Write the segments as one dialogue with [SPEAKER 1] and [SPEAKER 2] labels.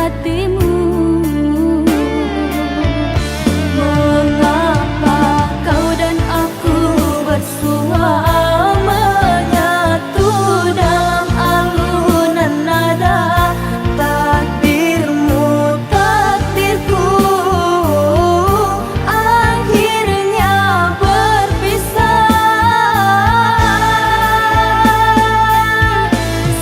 [SPEAKER 1] hatimu. Mengapa kau dan aku bersua menyatu dalam alunan nada? Takdirmu, takdirku, akhirnya berpisah.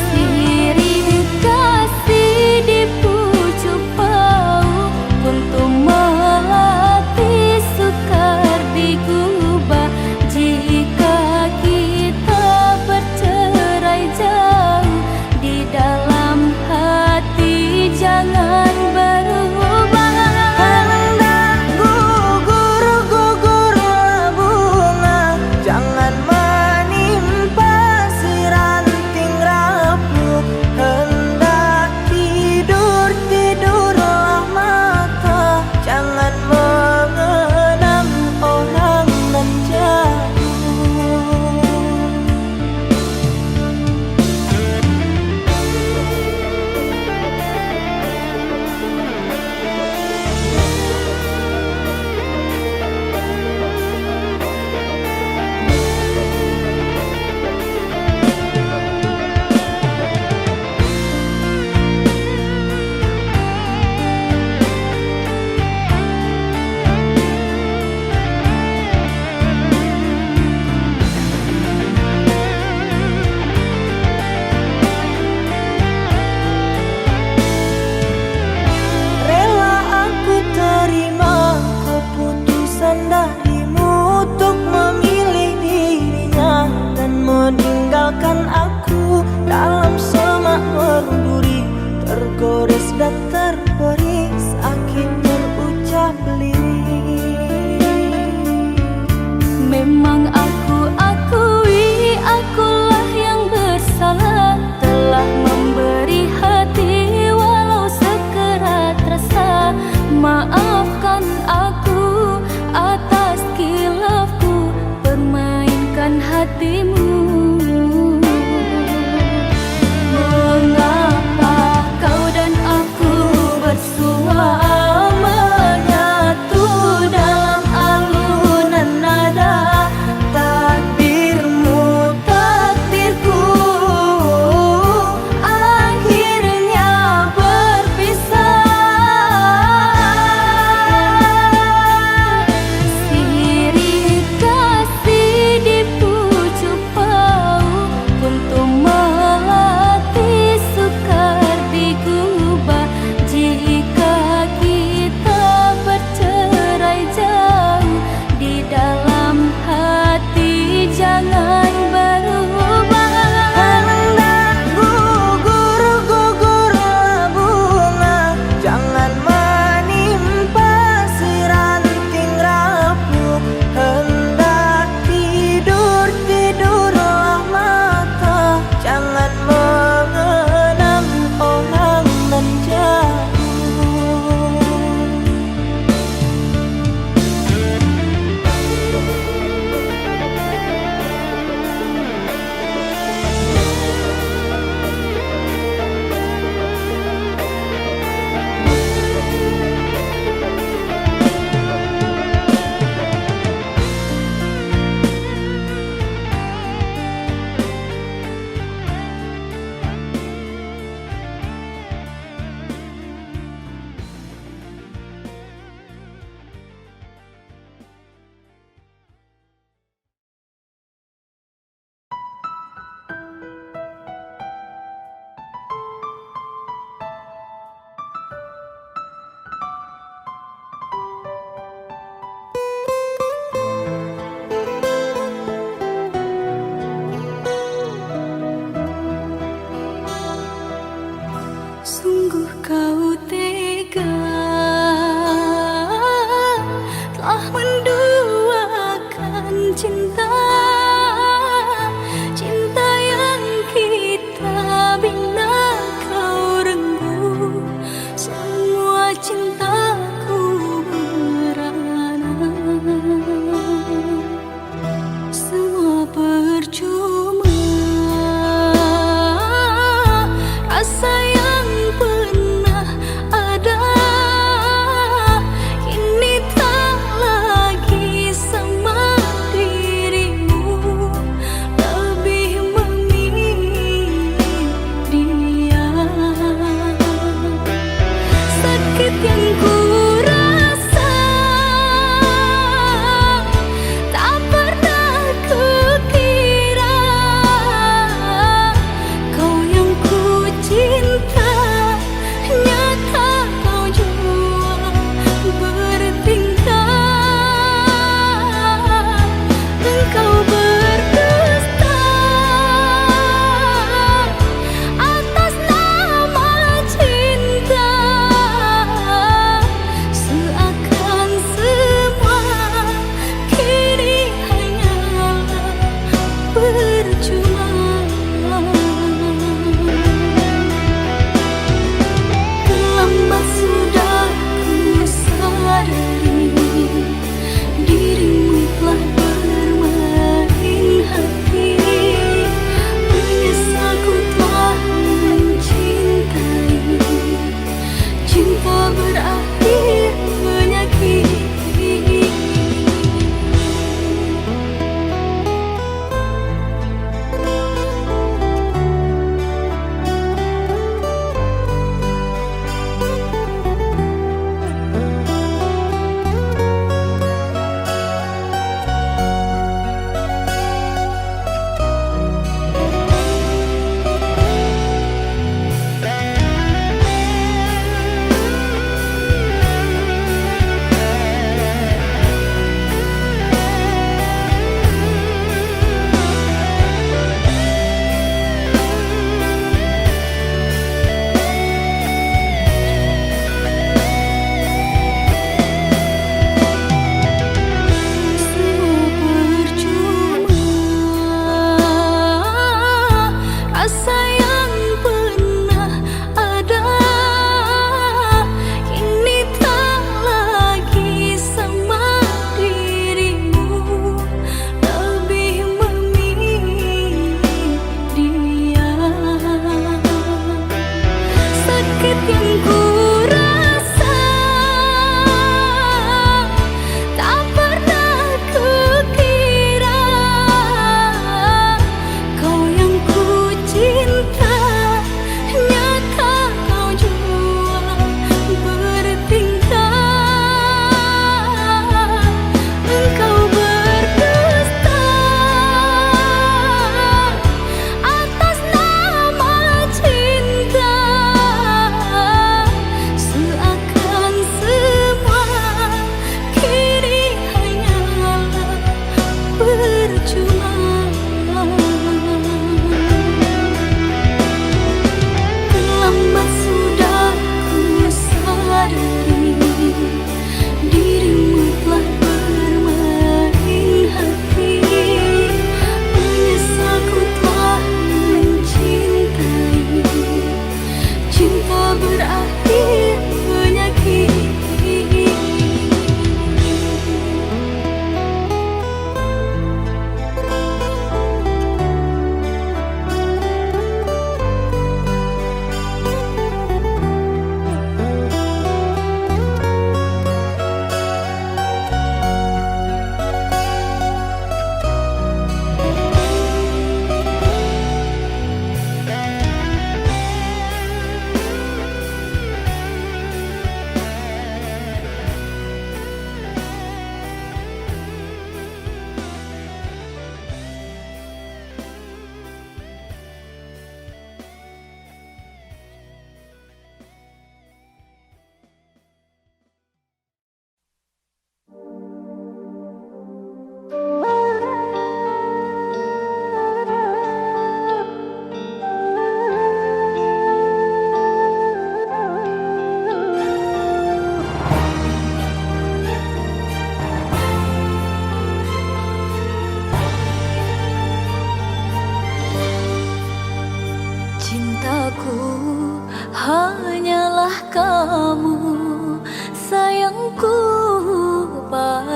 [SPEAKER 1] Sirih kasih di pucuk bau untuk melatih sukar digubah. Jika kita bercerai jauh, di dalam hati jangan berubah.
[SPEAKER 2] Hendak gugur-gugurlah bunga, jangan menimpa si ranting rapuh. Hendak tidur-tidurlah mata, jangan mengenang orang nan jauh. Rela aku terima keputusan darimu untuk memilih dirinya dan meninggalkan aku dalam semak berduri, tergores dan terberi sakit terucap lirik.
[SPEAKER 1] Memang aku akui akulah yang bersalah, telah memberi hati walau sekerat rasa. Maafkan aku atas kilafku permainkan hatimu. Mengapa kau dan aku bersua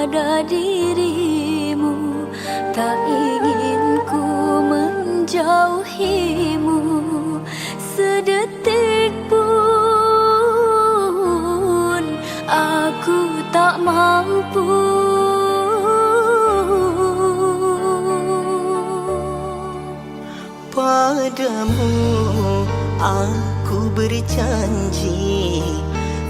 [SPEAKER 1] pada dirimu, tak ingin ku menjauhimu sedetik pun. Aku tak mampu.
[SPEAKER 2] Padamu aku berjanji,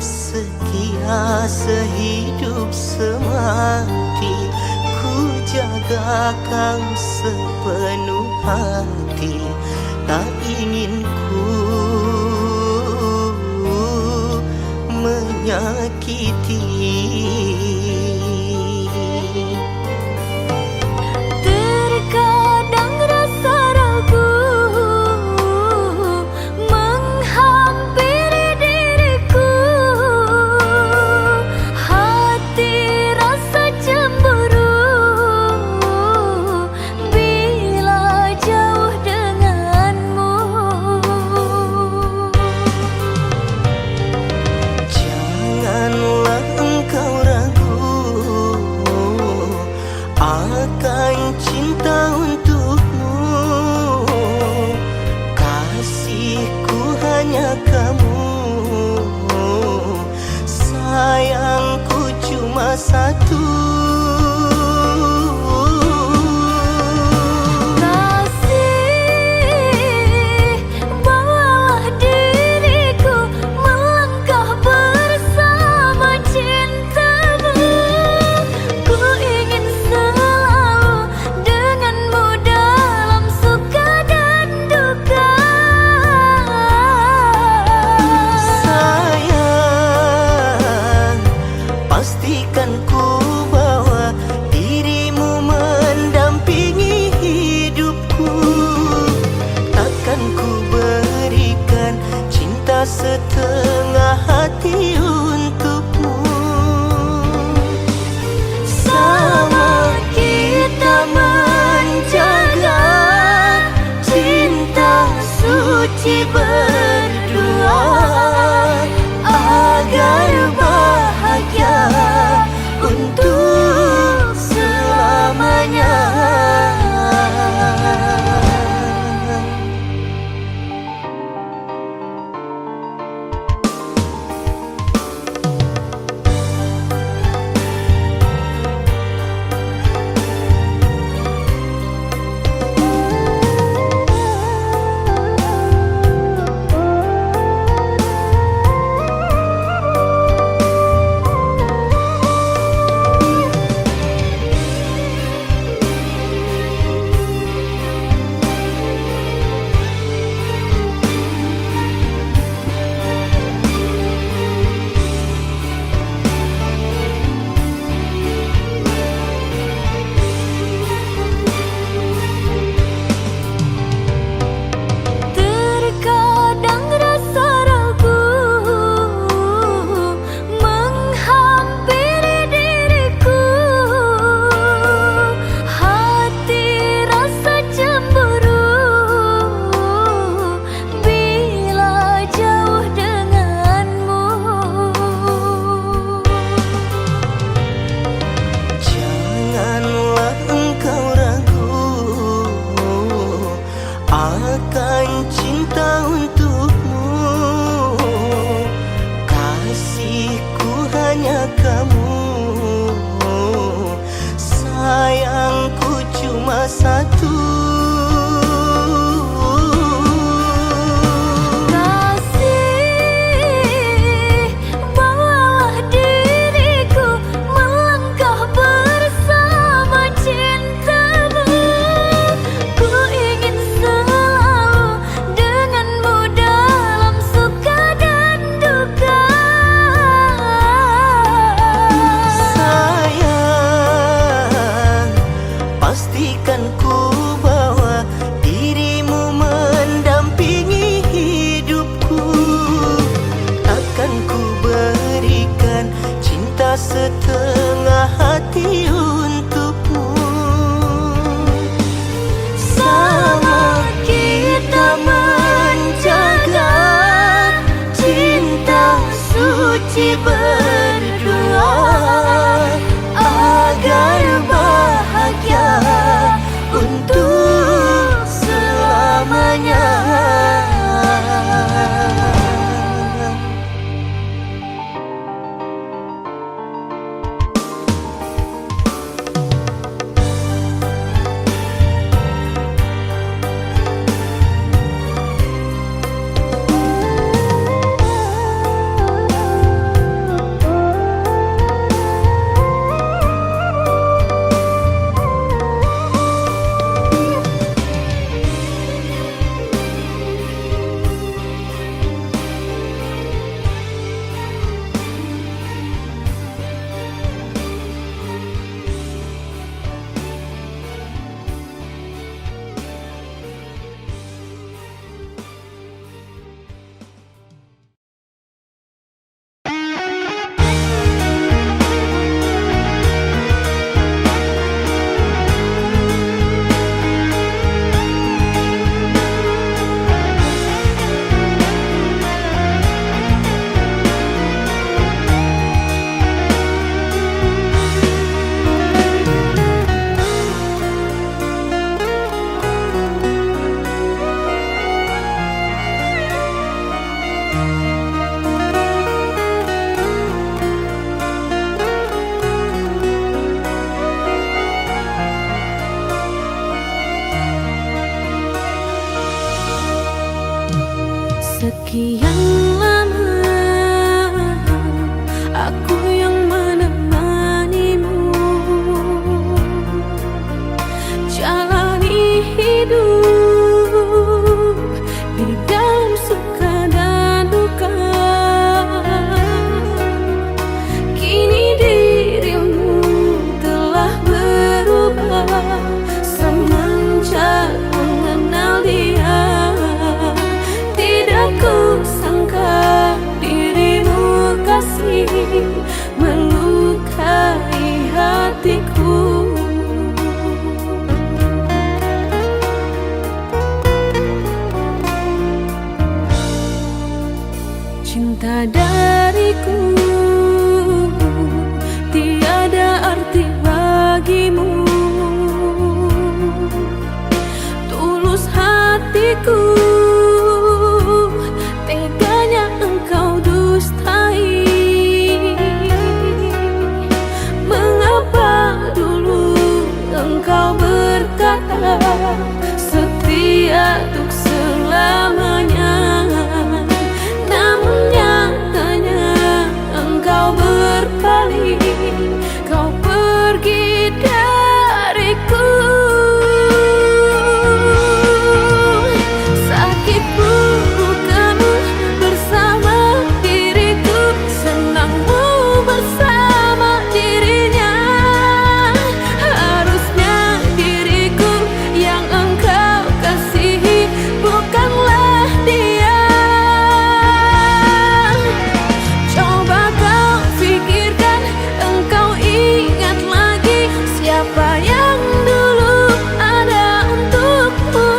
[SPEAKER 2] setia sehidup semati, ku jaga kau sepenuh hati. Tak ingin ku menyakiti.
[SPEAKER 1] Terkadang rasa ragu menghampiri diriku, hati rasa cemburu bila jauh denganmu.
[SPEAKER 2] Janganlah engkau ragu akan cinta untukmu. Kasihku hanya kamu, sayangku cuma satu.
[SPEAKER 1] Kasih, bawalah diriku melangkah bersama cintamu. Ku ingin selalu denganmu dalam suka dan duka.
[SPEAKER 2] Sayang, pastikan ku bawa dirimu mendampingi hidupku. Takkan ku berikan cinta setengah hati untukmu. Sama kita menjaga cinta suci berdua, agar bahagia untuk selamanya.
[SPEAKER 1] Terkadang rasa ragu menghampiri diriku, hati rasa cemburu bila jauh denganmu.
[SPEAKER 2] Janganlah engkau ragu akan cinta untukmu. Kasihku hanya kamu, sayangku cuma satu.
[SPEAKER 1] Kasih, bawalah diriku melangkah bersama cintamu. Ku ingin selalu denganmu dalam suka dan duka.
[SPEAKER 2] Sayang, pastikan ku bawa dirimu mendampingi hidupku. Takkan ku berikan cinta setengah hati untukmu. Sama kita menjaga cinta suci berdua,
[SPEAKER 1] kali kau pergi dariku. Sakit bukanmu bersama diriku, senangmu bersama dirinya. Harusnya diriku yang engkau kasihi, bukanlah dia. Coba kau pikirkan, engkau ingat lagi siapa yang dulu ada untukmu.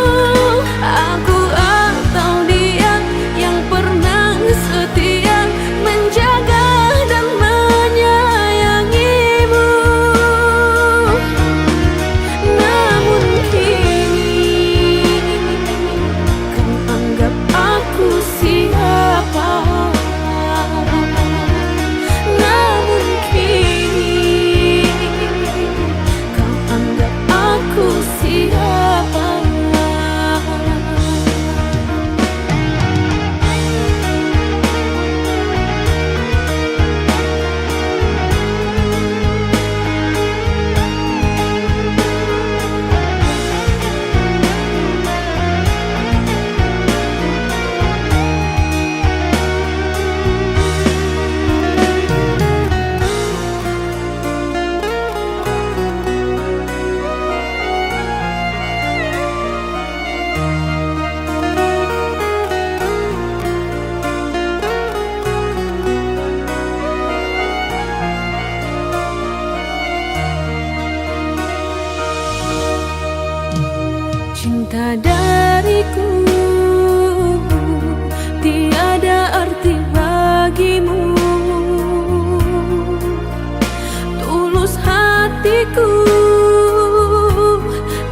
[SPEAKER 1] Aku atau dia yang pernah setia menjaga dan menyayangimu. Namun kini kau anggap aku siapa? Namun kini kau anggap aku siapa? Cinta dariku tiada arti bagimu. Tulus hatiku,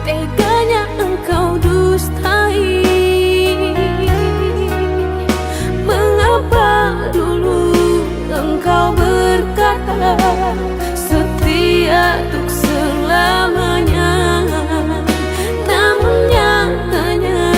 [SPEAKER 1] teganya engkau dustai. Mengapa dulu engkau berkata setia untuk selamanya? Namun nyatanya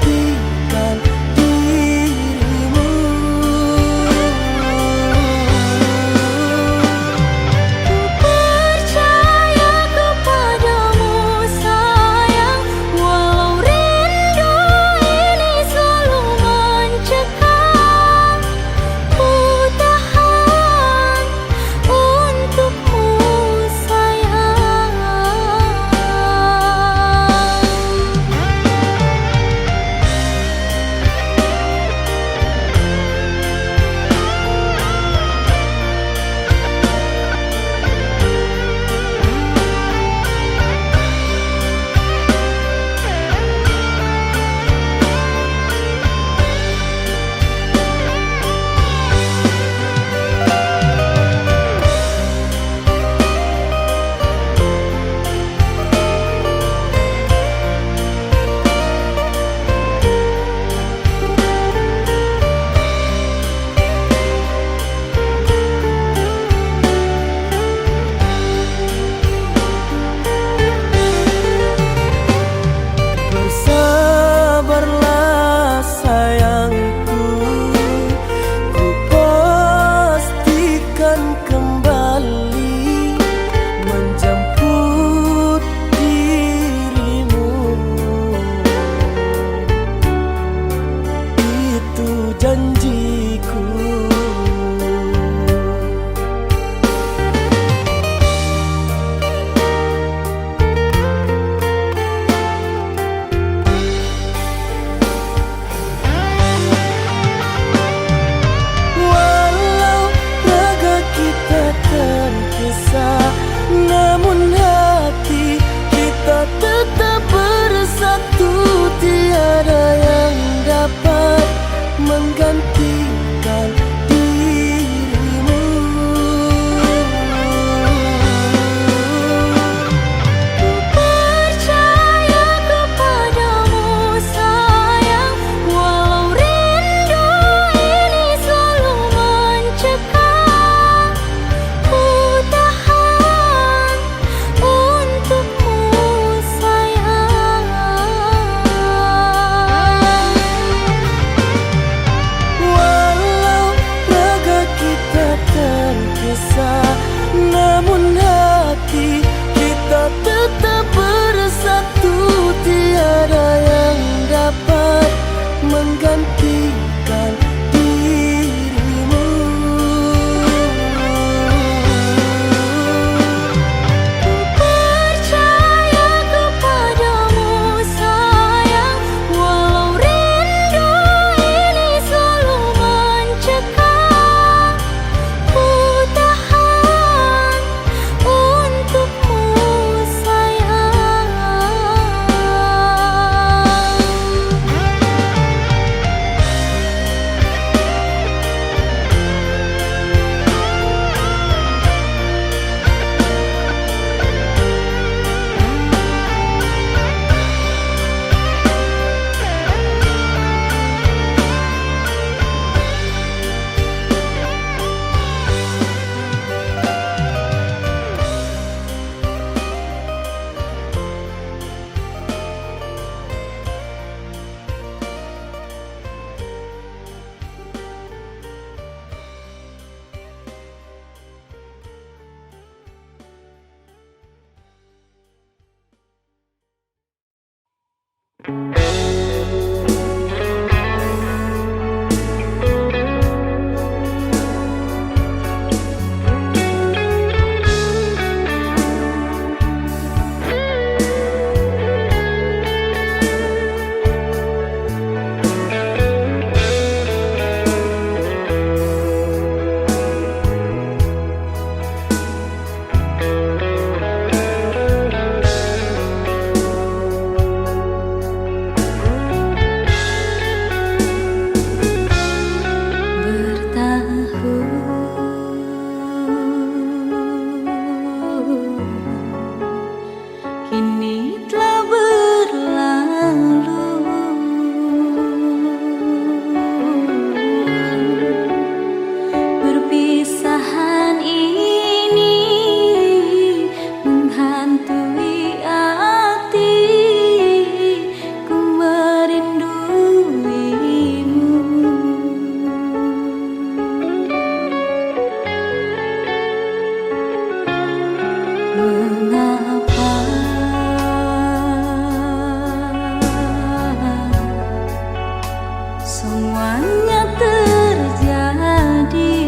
[SPEAKER 2] menggantikan dirimu.
[SPEAKER 1] Percaya kepadamu sayang, walau rindu ini selalu mencekam. Ku tahan untukmu sayang.
[SPEAKER 2] Bersabarlah sayangku, ku pastikan kembali menjemput dirimu. Itu janjiku. Walau raga kita terpisah, namun hati kita tetap bersatu. Tiada yang dapat menggantikan dirimu.
[SPEAKER 1] Percaya kepadamu sayang, walau rindu ini selalu mencekam. Ku tahan untukmu sayang.
[SPEAKER 2] Walau raga kita terpisah, namun hati kita tetap bersatu. Tiada yang dapat menggantikan dirimu.
[SPEAKER 1] Percaya kepadamu sayang, walau rindu ini selalu mencekam. Ku tahan untukmu sayang. semuanya terjadi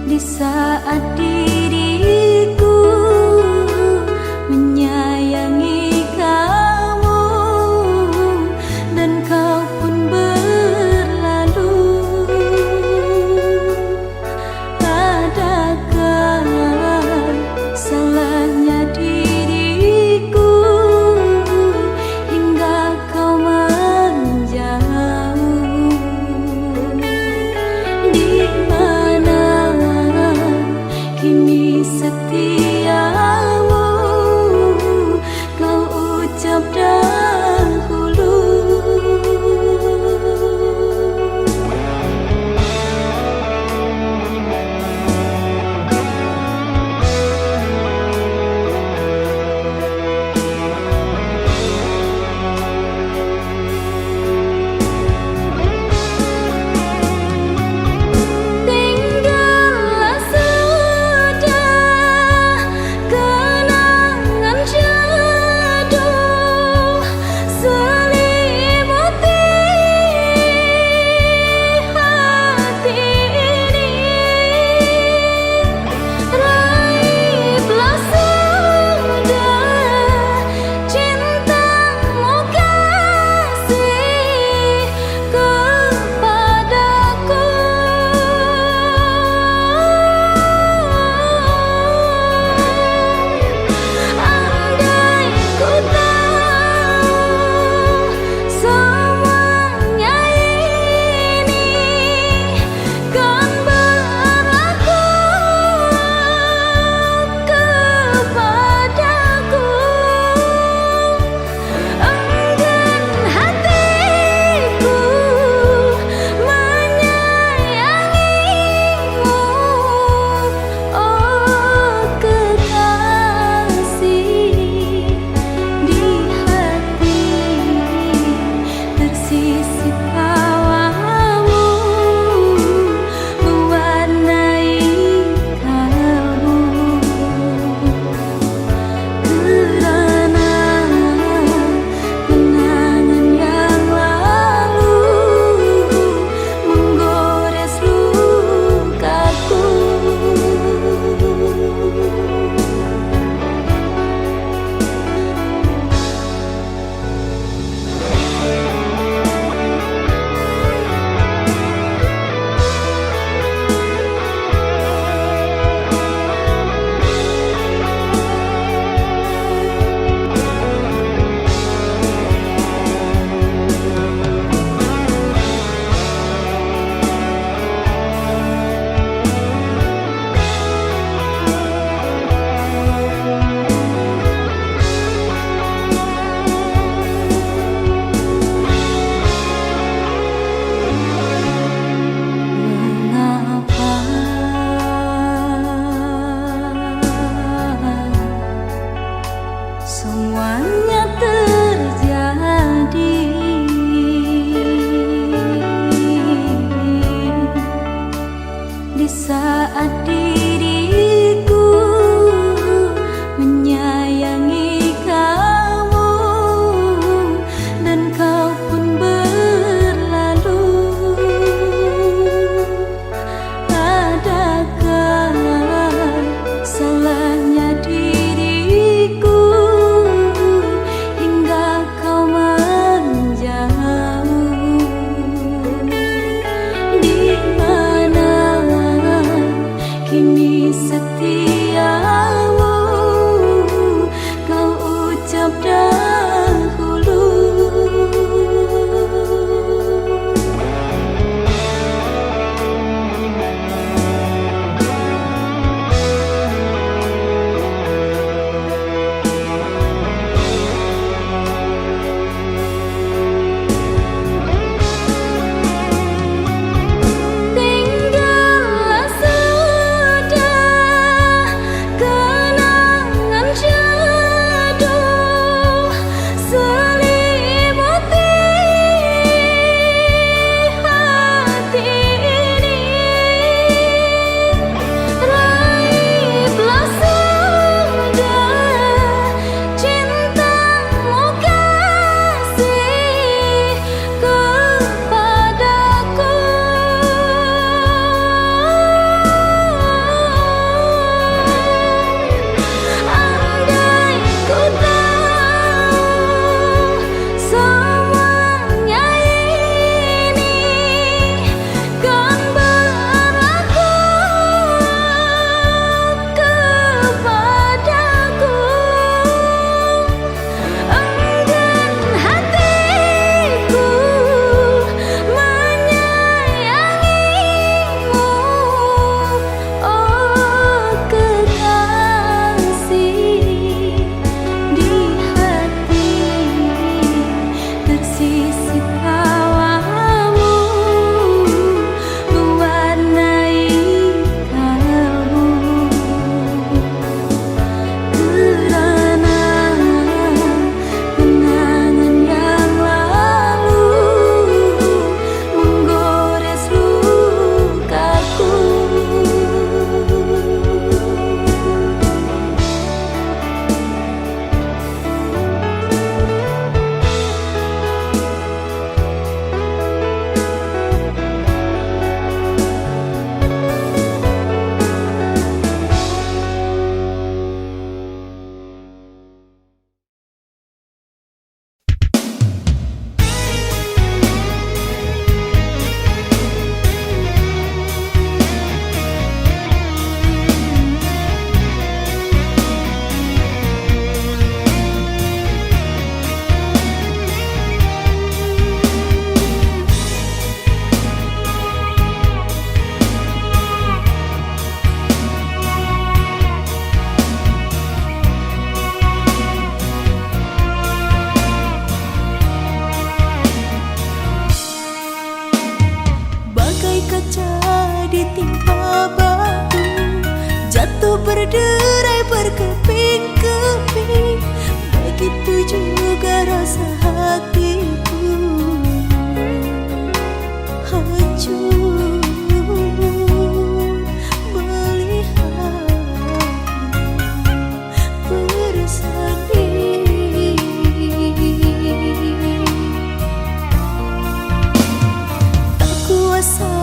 [SPEAKER 1] di saat diriku menyayangi kamu dan kau pun berlalu. Adakah salahnya diriku hingga kau menjauh? Di mana kini setiamu kau ucap dahulu? Tinggallah sudah kenangan jatuh selimuti hati ini. Raiblah sudah cintamu kasih kepadaku. Andai ku tahu semuanya ini kan berlaku kepadaku, enggan hatiku menyayangimu, oh kekasih. Di hati tersisip hawamu mewarnai kalbu, kerana kenangan yang lalu menggores lukaku. Mengapa semuanya terjadi di saat diriku menyayangi kamu dan kau pun berlalu? Adakah salahnya diriku hingga kau menjauh? Di mana kini setiamu kau ucap dahulu? Tinggallah sudah kenangan jatuh rasa hatiku hancur melihatmu bersedih. Tak kuasa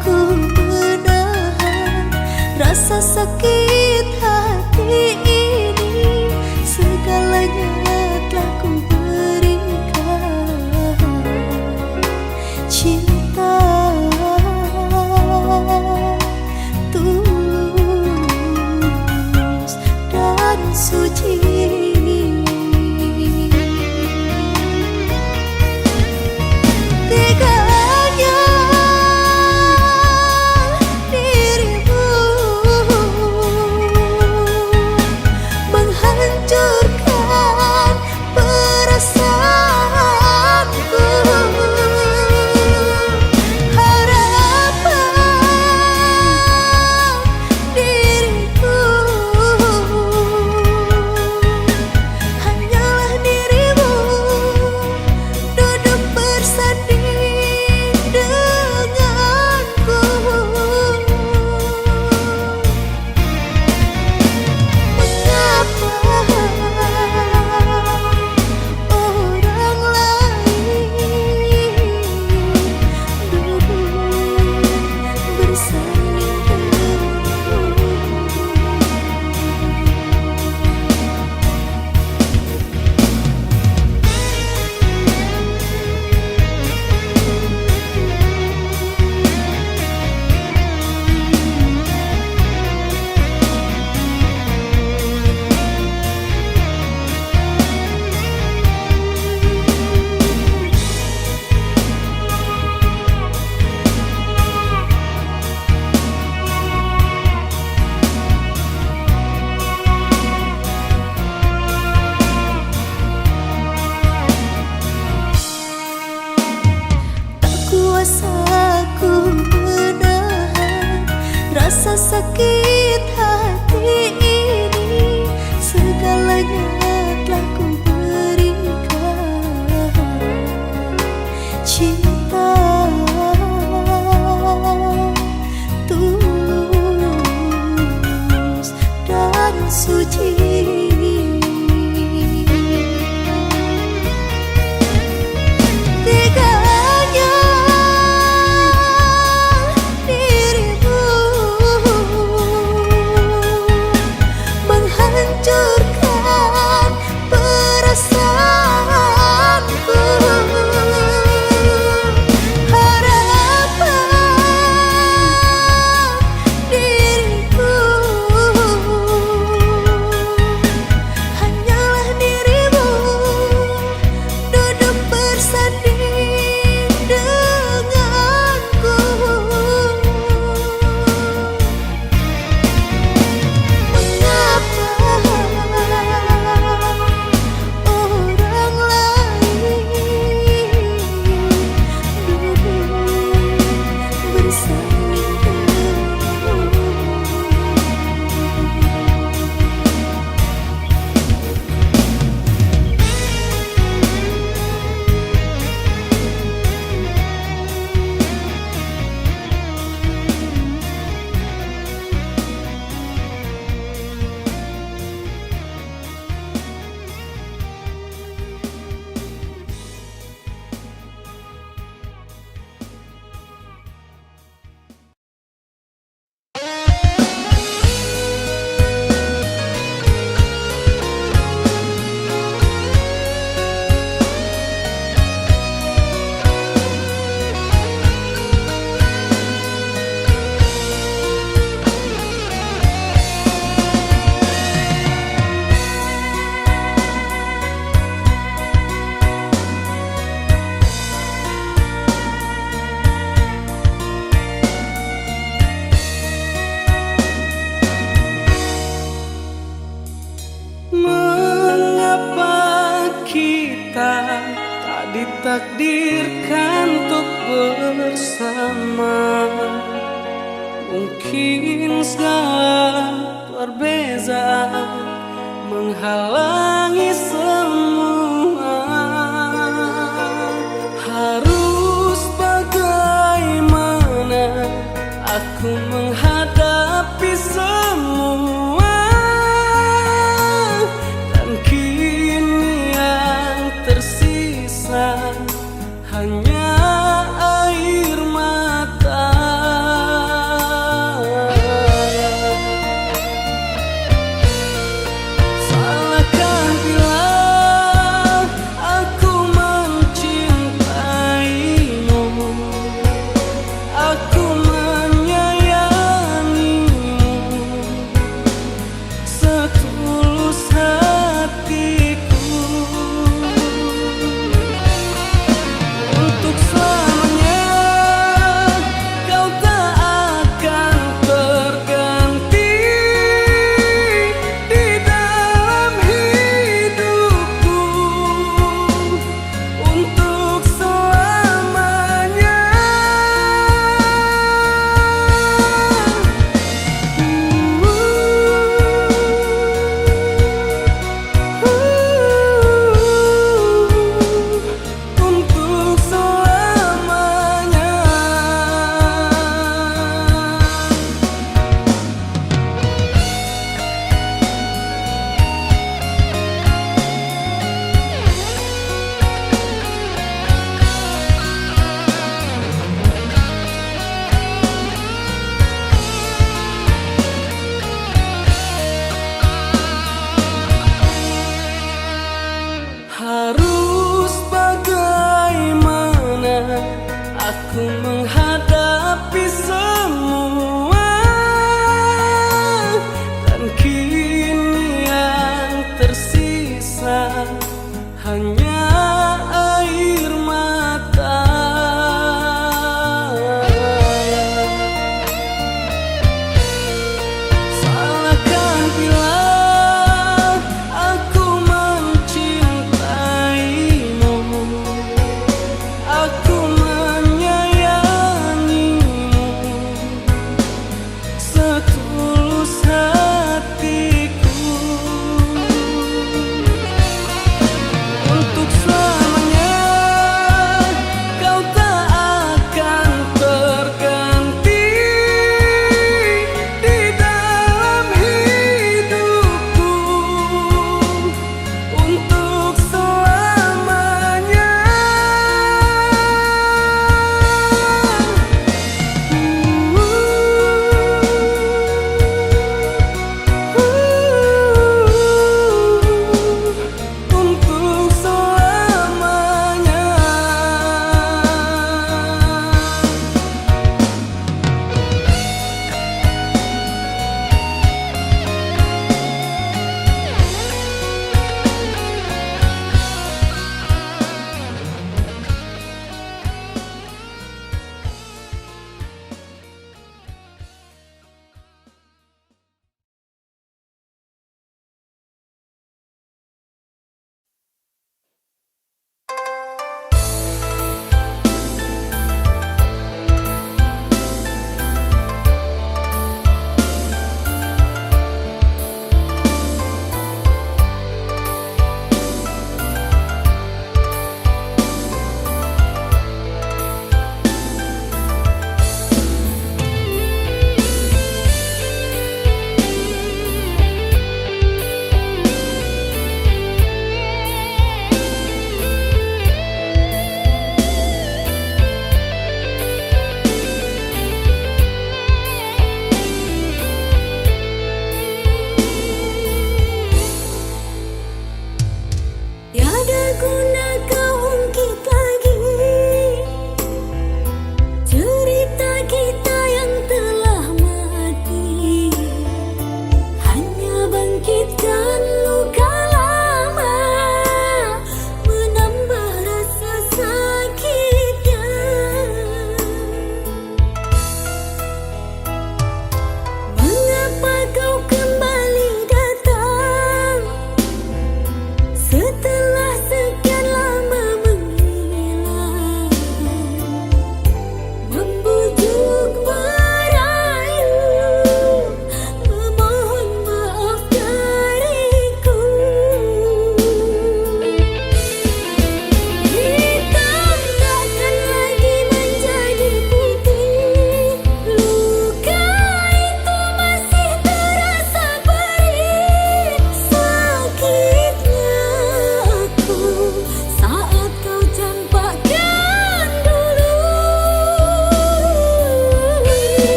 [SPEAKER 1] ku menahan rasa sakit hati ini, segalanya telah ku berikan. Cinta tulus dan suci. Teganya dirimu menghancurkan perasaanku. Harapan diriku hanyalah dirimu duduk bersanding denganku. Mengapa orang lain duduk bersanding denganku? Tak kuasa ku menahan rasa sakit hati ini, segalanya telah ku berikan. Cinta tulus dan suci. Teganya dirimu menghancurkan perasaanku. Harapan diriku hanyalah dirimu duduk bersanding denganku. Mengapa orang lain duduk bersanding denganku?
[SPEAKER 2] ditakdirkan untuk bersama. Mungkin segala perbezaan menghalangi semua. Harus bagaimana aku menghadapi semua, dan kini yang tersisa hanya air mata. Salahkah bila aku mencintaimu, aku menyayangimu setulus hatiku. Untuk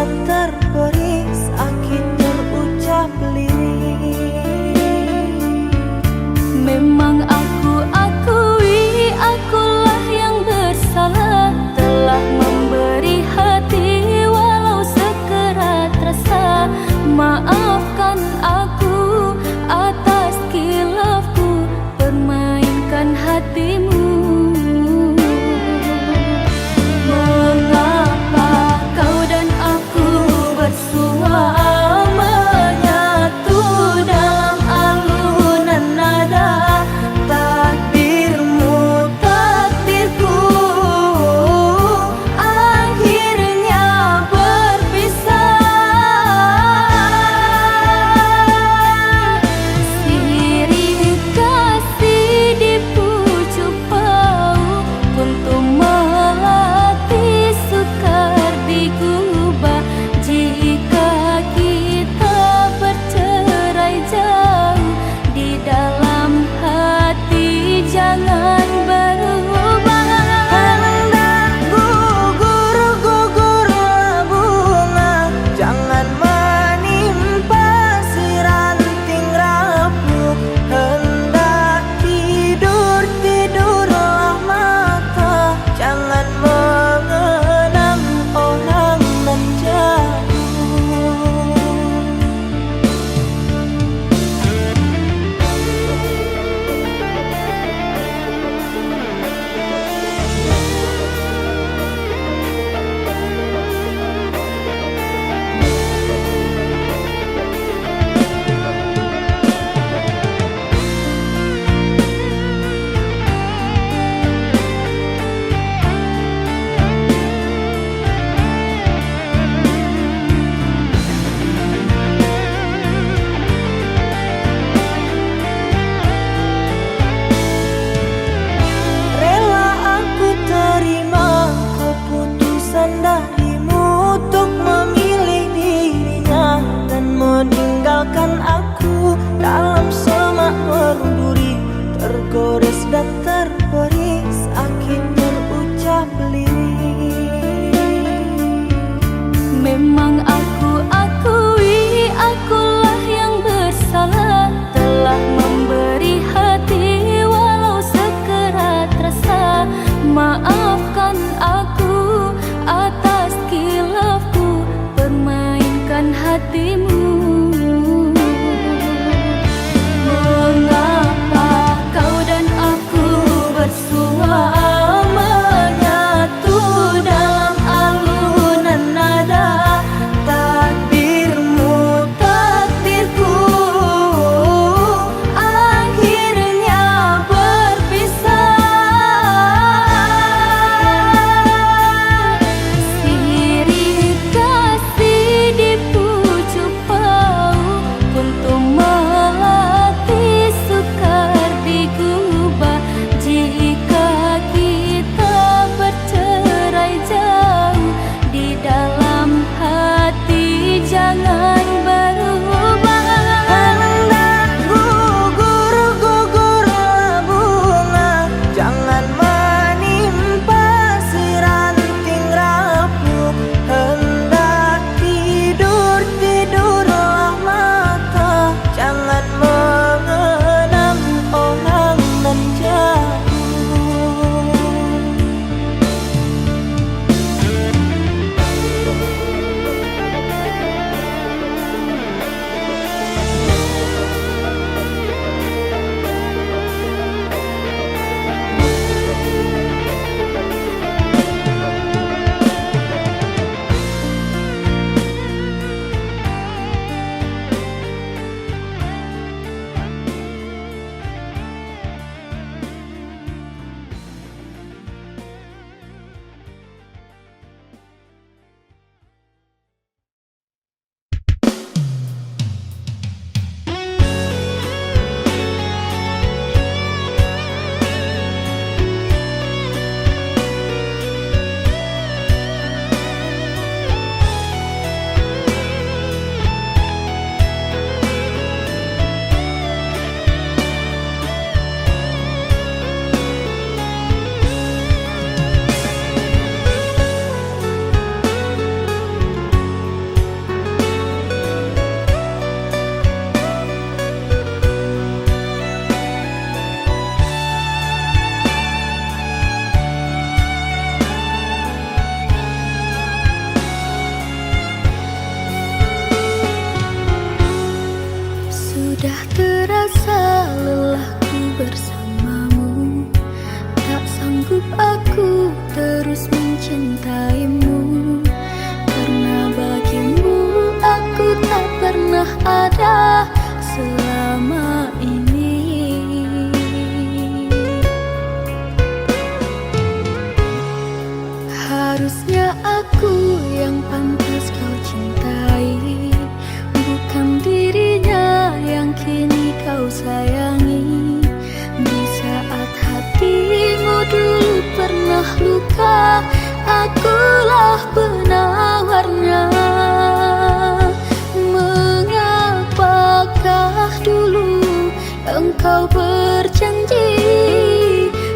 [SPEAKER 1] dan terberi sakit terucap lirik.
[SPEAKER 3] Memang aku akui akulah yang bersalah, telah memberi hati walau sekerat rasa. Maafkan aku atas kilafku permainkan hatimu. Mengapa kau dan aku bersua menyatu dalam alunan nada? Takdirmu takdirku akhirnya berpisah. Sirih kasih di pucuk bau untuk melatih sukar digubah. Jika kita bercerai jauh, di dalam hati jangan berubah.
[SPEAKER 1] Hendak gugur-gugurlah bunga, jangan menimpa si ranting rapuh. Hendak tidur-tidurlah mata, jangan mengenang orang nan jauh. Rela aku terima keputusan darimu untuk memilih dirinya dan meninggalkan aku dalam semak berduri, tergores dan terberi sakit terucap lirik.
[SPEAKER 3] Memang aku akui akulah yang bersalah, telah memberi hati walau sekerat rasa. Maafkan aku atas kilafku permainkan hatimu. Mengapa kau dan aku bersua menyatu dalam alunan nada? mencintaimu, karena bagimu aku tak pernah ada selama ini. Harusnya aku yang pantas kau cintai, bukan dirinya yang kini kau sayangi. Di saat hatimu dulu pernah luka, akulah penawarnya. Mengapakah dulu engkau berjanji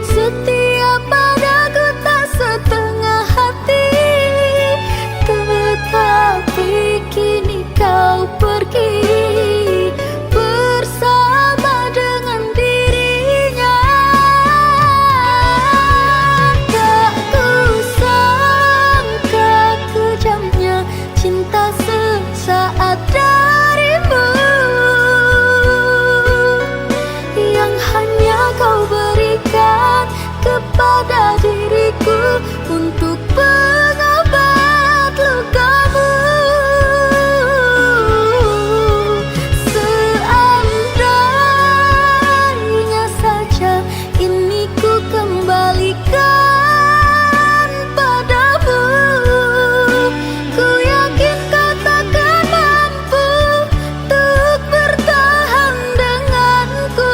[SPEAKER 3] setia padaku tak setengah hati, tetapi kini kau pergi bersama dengan dirinya. Tak kusangka kejamnya cinta sesaat darimu, yang hanya kau berikan kepada diriku untuk pengobat lukamu. Seandainya saja ini ku kembalikan padamu, ku yakin kau takkan mampu untuk bertahan denganku.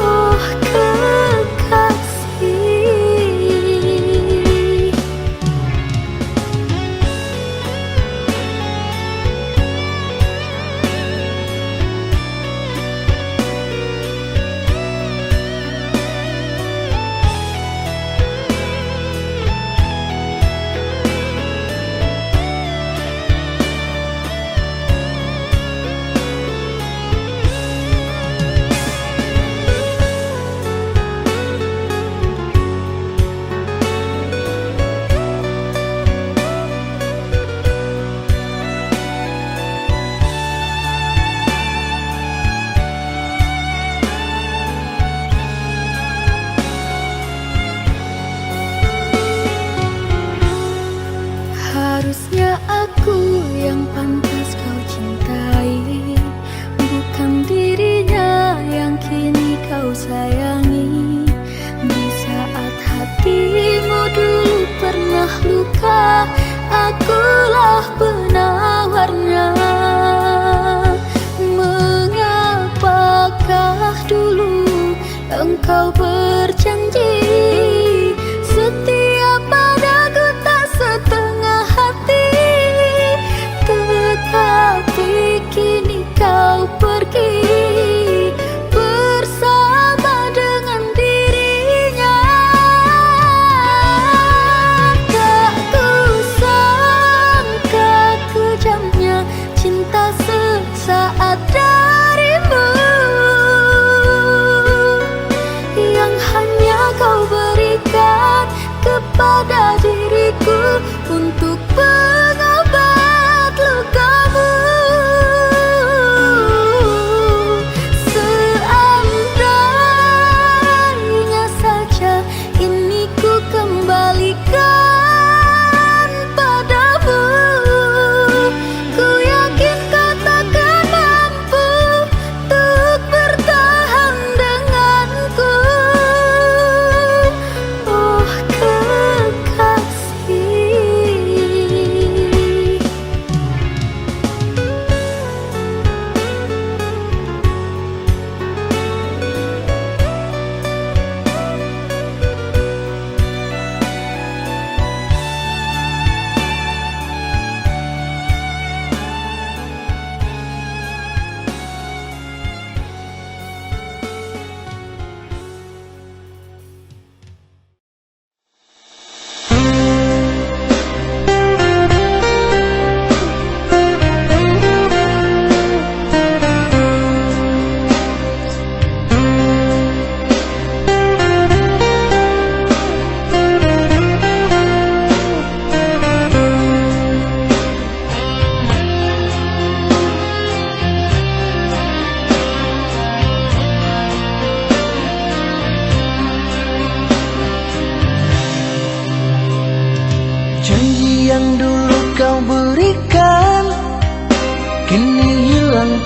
[SPEAKER 3] Oh kekasih, harusnya aku yang pantas kau cintai, bukan dirinya yang kini kau sayangi. Di saat hatimu dulu pernah luka, akulah penawarnya. Mengapakah dulu engkau berjanji setia padaku tak setengah hati, tetapi kini kau pergi bersama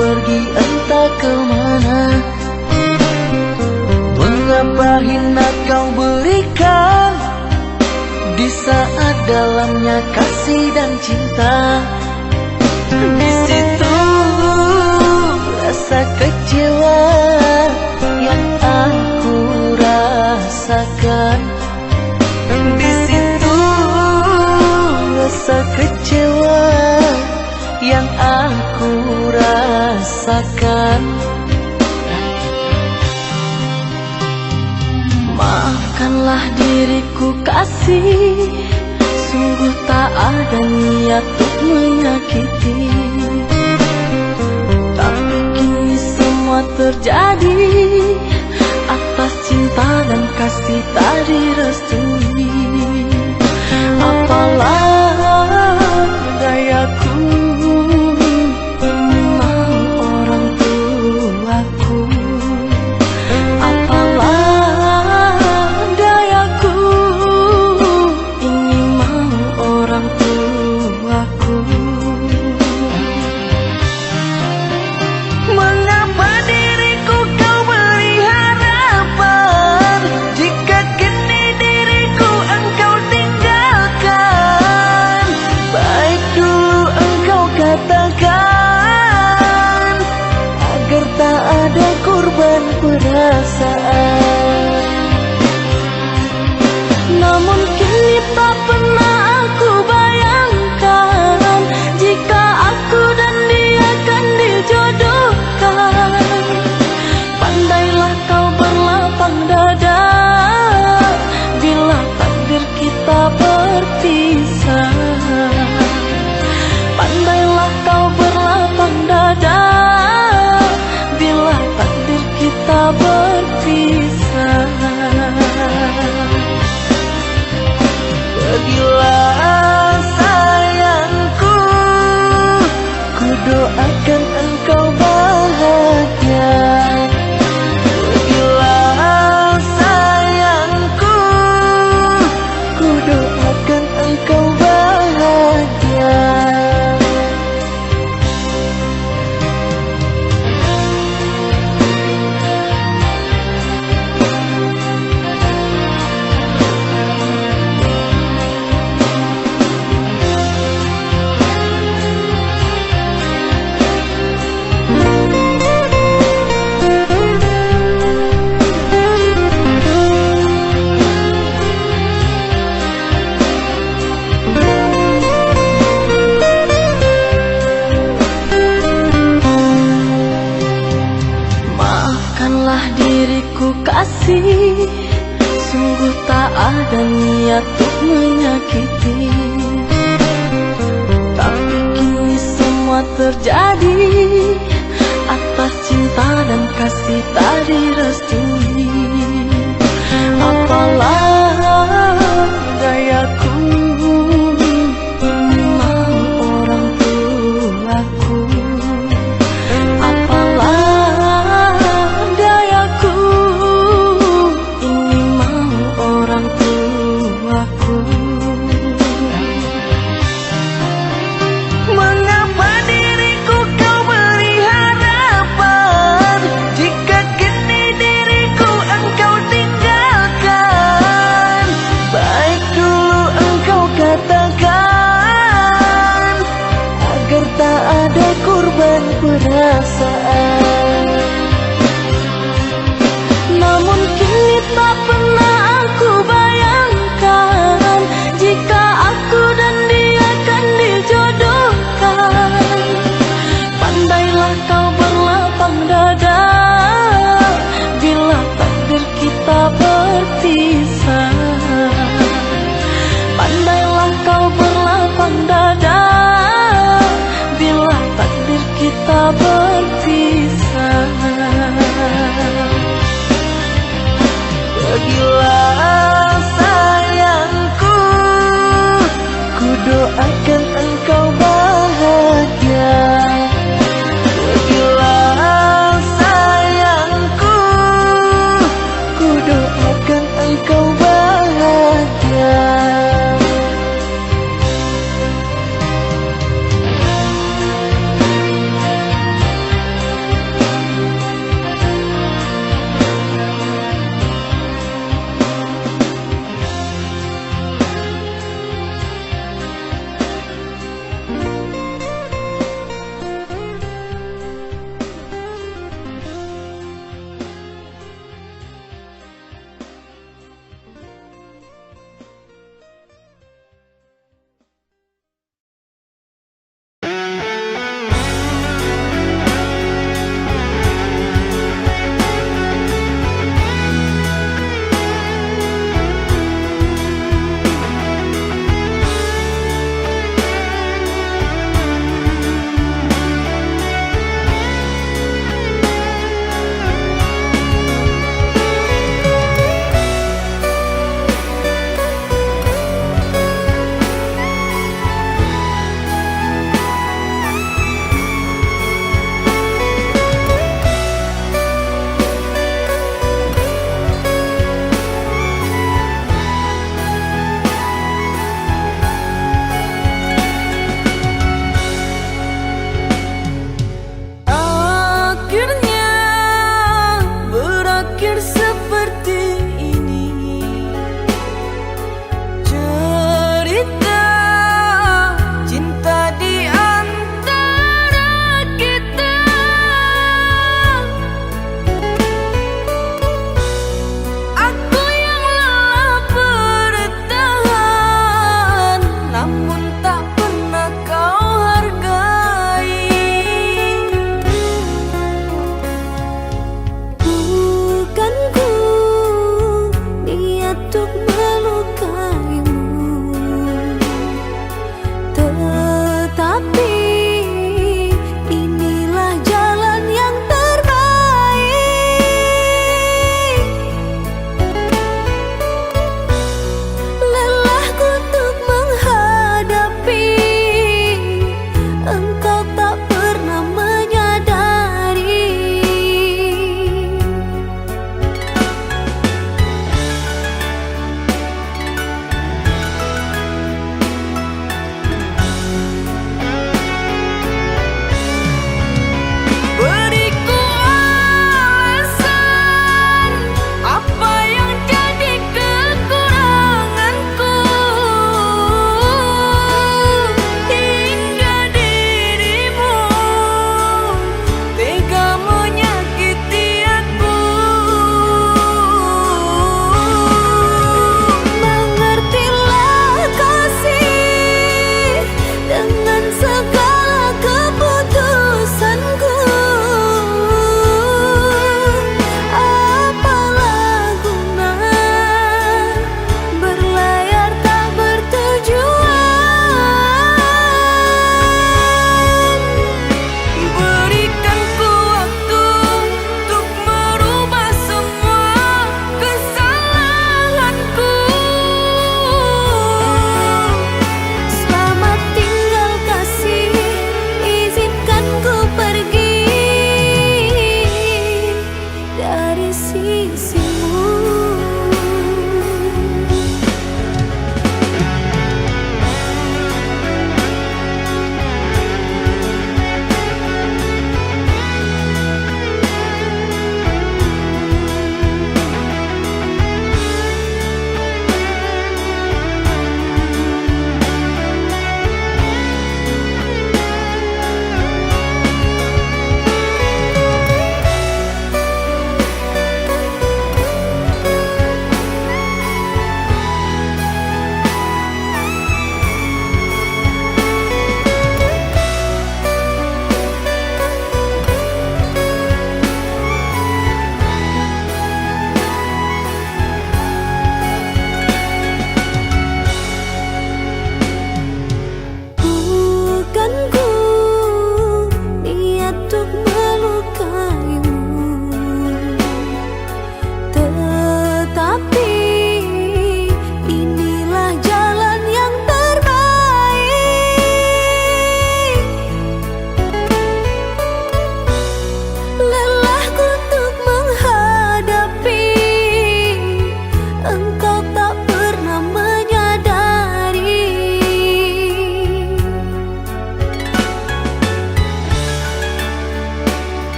[SPEAKER 1] pergi entah kemana. Mengapa hina kau berikan di saat dalamnya kasih dan cinta. Di situ rasa kecewa yang aku rasakan. Di situ rasa kecewa yang aku rasakan. Maafkanlah diriku kasih, sungguh tak ada niat untuk menyakiti. Tapi kini semua terjadi atas cinta dan kasih tak direstui. Apalah dayaku, ini mau orang tuaku. Apalah dayaku, ini mau orang tuaku. Mengapa diriku kau beri harapan, jika kini diriku engkau tinggalkan? Baik dulu engkau katakan, agar tak ada korban perasaan. Namun kini tak pernah aku bayangkan, jika aku dan dia akan dijodohkan. Pandailah kau berlapang dada bila takdir kita berpisah. Pandailah kau berlapang dada bila takdir kita berpisah. Pergilah sayangku, ku doakan engkau bahagia. Pergilah sayangku, ku doakan engkau bahagia. Maafkanlah diriku kasih, sungguh tak ada niat untuk menyakiti. Tapi kini semua terjadi atas cinta dan kasih tak direstui. Apalah dayaku, ini mau orang tuaku. Apalah dayaku, ini mau orang tuaku. Mengapa diriku kau beri harapan, jika kini diriku engkau tinggalkan?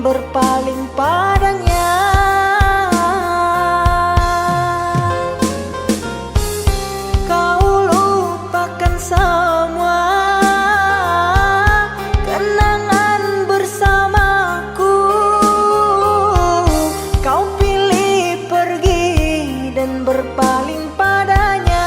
[SPEAKER 1] berpaling padanya. Kau lupakan semua kenangan bersamaku. Kau pilih pergi dan berpaling padanya.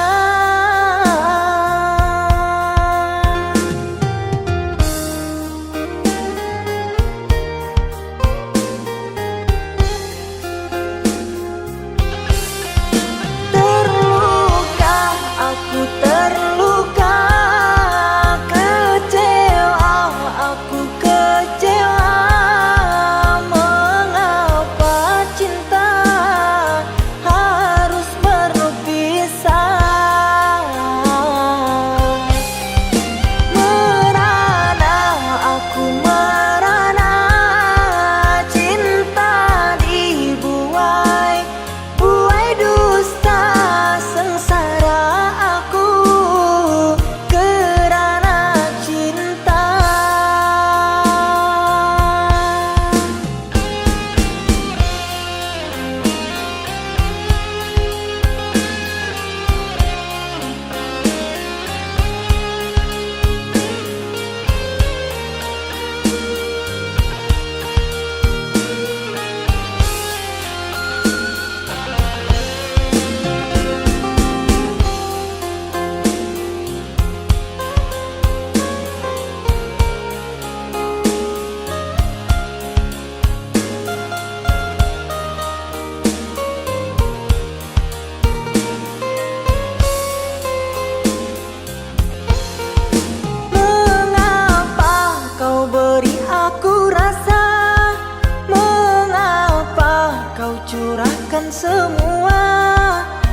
[SPEAKER 1] Curahkan semua,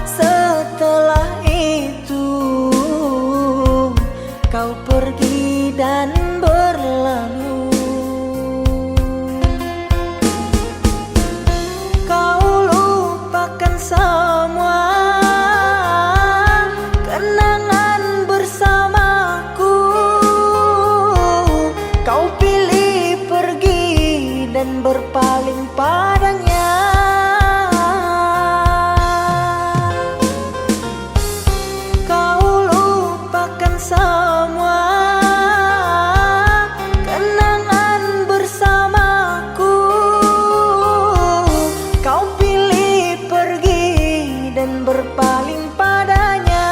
[SPEAKER 1] setelah itu kau pergi dan berlalu. Kau lupakan semua kenangan bersamaku. Kau pilih pergi dan berpaling padanya. Berpaling padanya.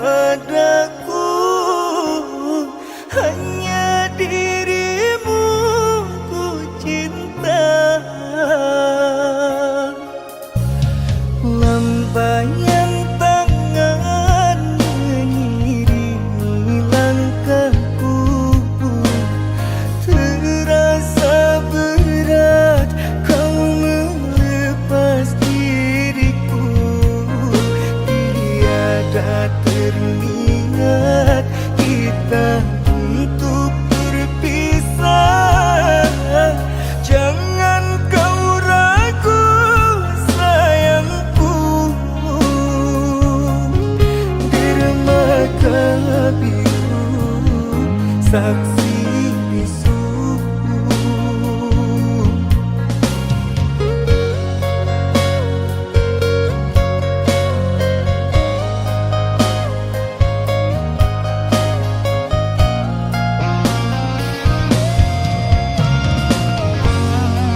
[SPEAKER 1] padaku, hanya dirimu ku cinta. Lambaian tangan mengiringi langkahku, terasa berat kau melepas diriku. Tiada teringat kita untuk berpisah. Jangan kau ragu sayangku, dermaga biru saksi bisu.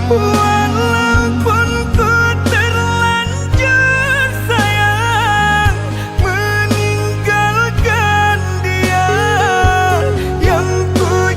[SPEAKER 1] Walaupun ku terlanjur sayang meninggalkan dia, yang ku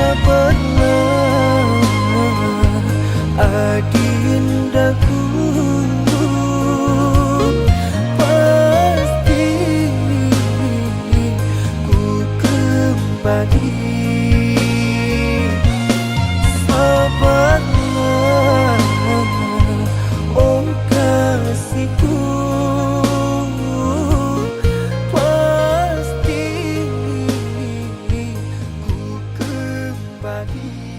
[SPEAKER 1] sabarlah adindaku, pasti ku kembali. Sabarlah oh kasihku, pasti ku kembali.